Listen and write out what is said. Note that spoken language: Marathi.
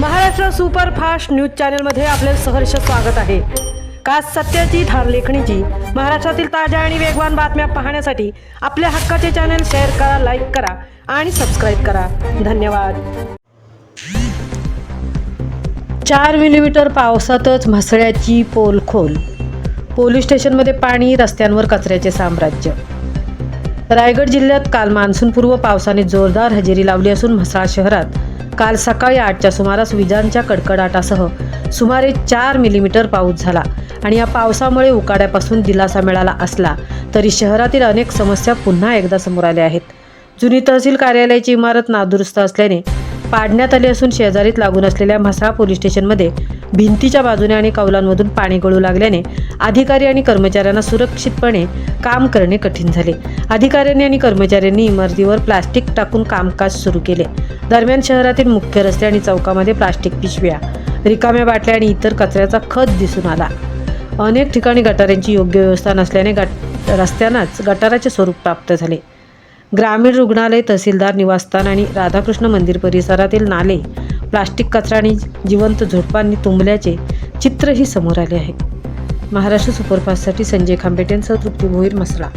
महाराष्ट्र सुपरफास्ट न्यूज चॅनलमध्ये आपले सहर्ष स्वागत आहे। खास सत्याची धार लेखणीची महाराष्ट्रातील ताज्या आणि वेगवान बातम्या पाहण्यासाठी आपल्या हक्काचे चॅनल शेअर करा, लाईक करा आणि सबस्क्राईब करा। धन्यवाद। 4 मिलीमीटर पावसातच म्हसळ्याची पोलखोल, पोलीस स्टेशनमध्ये पाणी, रस्त्यांवर कचऱ्याचे साम्राज्य। रायगड जिल्ह्यात काल मान्सूनपूर्व पावसाने जोरदार हजेरी लावली असून म्हसळा शहरात काल सकाळी 8च्या सुमारास विजांच्या कडकडाटासह सुमारे 4 मिलीमीटर पाऊस झाला आणि या पावसामुळे उकाड्यापासून दिलासा मिळाला असला तरी शहरातील अनेक समस्या पुन्हा एकदा समोर आल्या आहेत। जुनी तहसील कार्यालयाची इमारत नादुरुस्त असल्याने पाडण्यात आली असून शेजारीत लागून असलेल्या म्हसळा पोलीस स्टेशनमध्ये भिंतीच्या बाजूने आणि कौलांमधून पाणी गळू लागल्याने अधिकारी आणि कर्मचाऱ्यांना सुरक्षितपणे काम करणे कठीण झाले। अधिकाऱ्यांनी आणि कर्मचाऱ्यांनी इमारतीवर प्लास्टिक टाकून कामकाज सुरू केले। दरम्यान शहरातील मुख्य रस्ते आणि चौकामध्ये प्लास्टिक पिशव्या, रिकाम्या बाटल्या आणि इतर कचऱ्याचा खच दिसून आला। अनेक ठिकाणी गटारांची योग्य व्यवस्था नसल्याने रस्त्यांनाच गटाराचे स्वरूप प्राप्त झाले। ग्रामीण रुग्णालय, तहसीलदार निवासस्थान आणि राधाकृष्ण मंदिर परिसरातील नाले प्लास्टिक कचरा आणि जिवंत झोडपांनी तुंबल्याचे चित्रही समोर आले आहे। महाराष्ट्र सुपरफास्टसाठी संजय खांबेटेंसह तृप्ती भोईर, म्हसळा।